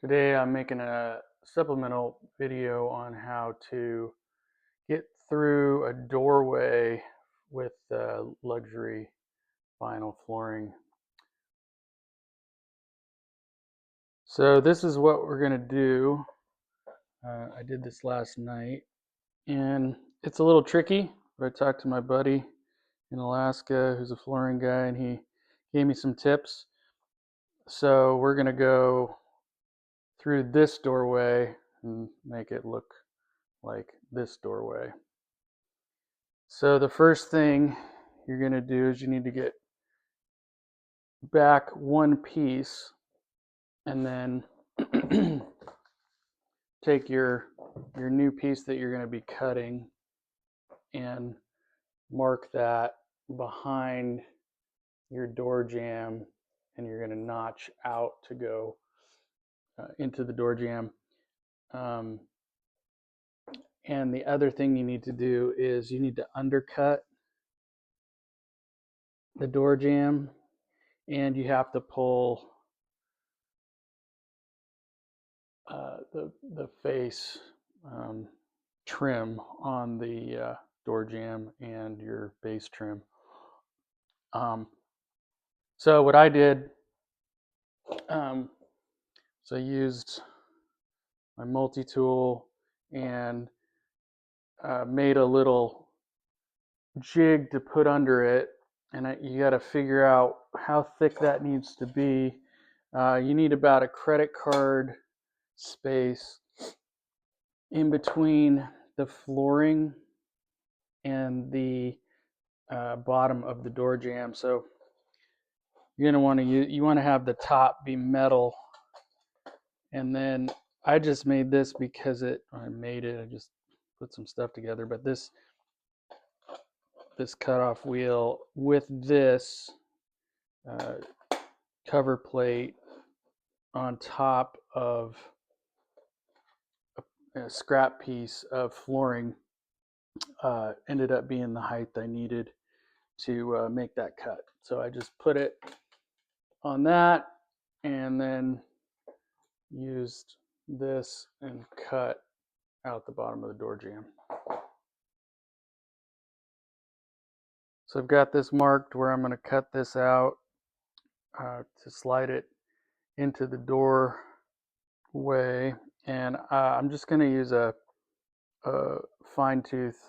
Today I'm making a supplemental video on how to get through a doorway with luxury vinyl flooring. So this is what we're going to do. I did this last night and it's a little tricky, but I talked to my buddy in Alaska who's a flooring guy and he gave me some tips. So we're going to go through this doorway and make it look like this doorway. So the first thing you're going to do is you need to get back one piece and then take your new piece that you're going to be cutting and mark that behind your door jamb, and you're going to notch out to go into the door jamb. And the other thing you need to do is you need to undercut the door jamb, and you have to pull the face trim on the door jamb and your base trim. So what I did, so I used my multi-tool and made a little jig to put under it, and you got to figure out how thick that needs to be. You need about a credit card space in between the flooring and the bottom of the door jamb. So you're going to want to you want to have the top be metal, and then I just made this because I just put some stuff together, but this cutoff wheel with this cover plate on top of a scrap piece of flooring ended up being the height I needed to make that cut. So I just put it on that and then used this and cut out the bottom of the door jamb. So I've got this marked where I'm going to cut this out to slide it into the doorway, and I'm just going to use a fine tooth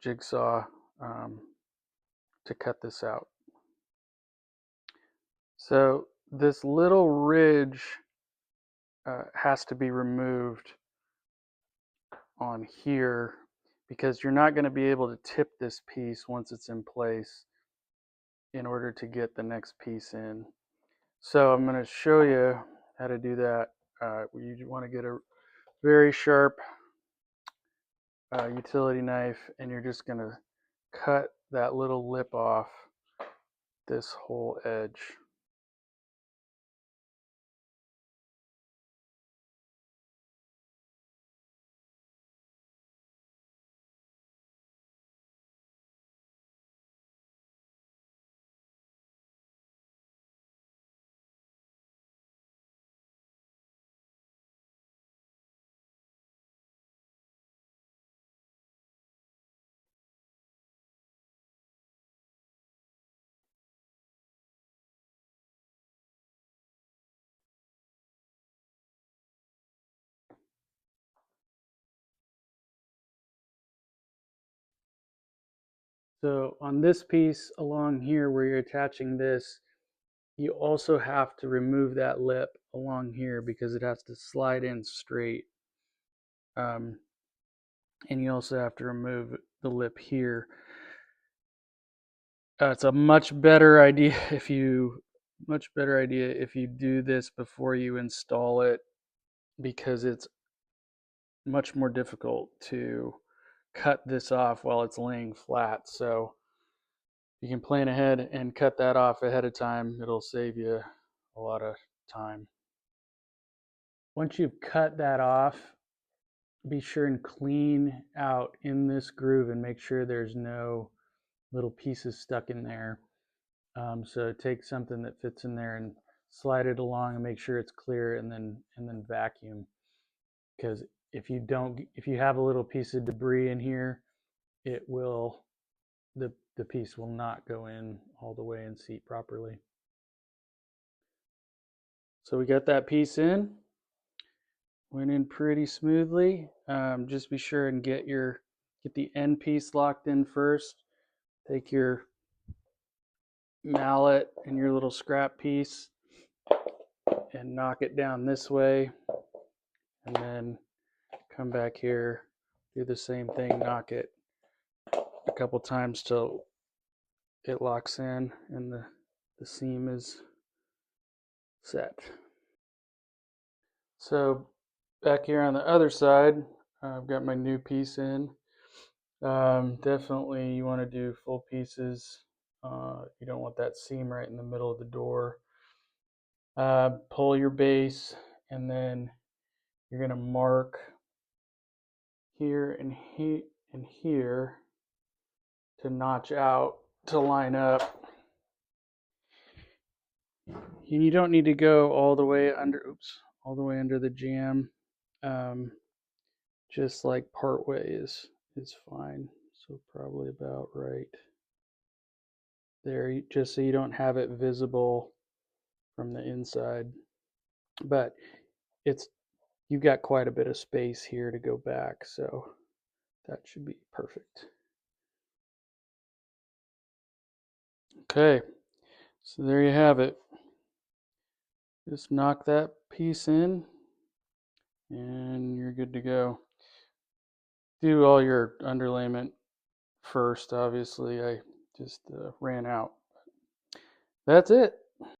jigsaw to cut this out. So this little ridge has to be removed on here because you're not going to be able to tip this piece once it's in place in order to get the next piece in. So I'm going to show you how to do that. You want to get a very sharp utility knife, and you're just going to cut that little lip off this whole edge. So on this piece along here where you're attaching this, you also have to remove that lip along here because it has to slide in straight. And you also have to remove the lip here. It's a much better idea if you do this before you install it, because it's much more difficult to cut this off while it's laying flat. So you can plan ahead and cut that off ahead of time. It'll save you a lot of time. Once you've cut that off, be sure and clean out in this groove and make sure there's no little pieces stuck in there. So take something that fits in there and slide it along and make sure it's clear, and then vacuum. Because if you have a little piece of debris in here, it will the piece will not go in all the way and seat properly. So we got that piece in. Went in pretty smoothly. Just be sure and get the end piece locked in first. Take your mallet and your little scrap piece and knock it down this way, and then come back here, do the same thing, knock it a couple times till it locks in and the seam is set. So back here on the other side, I've got my new piece in. Definitely you want to do full pieces. You don't want that seam right in the middle of the door. Pull your base, and then you're going to mark here and here to notch out to line up. And you don't need to go all the way under the jamb. Just like part way is fine. So probably about right there, just so you don't have it visible from the inside. But you've got quite a bit of space here to go back, so that should be perfect. Okay, so there you have it. Just knock that piece in and you're good to go. Do all your underlayment first, obviously. I just ran out. That's it.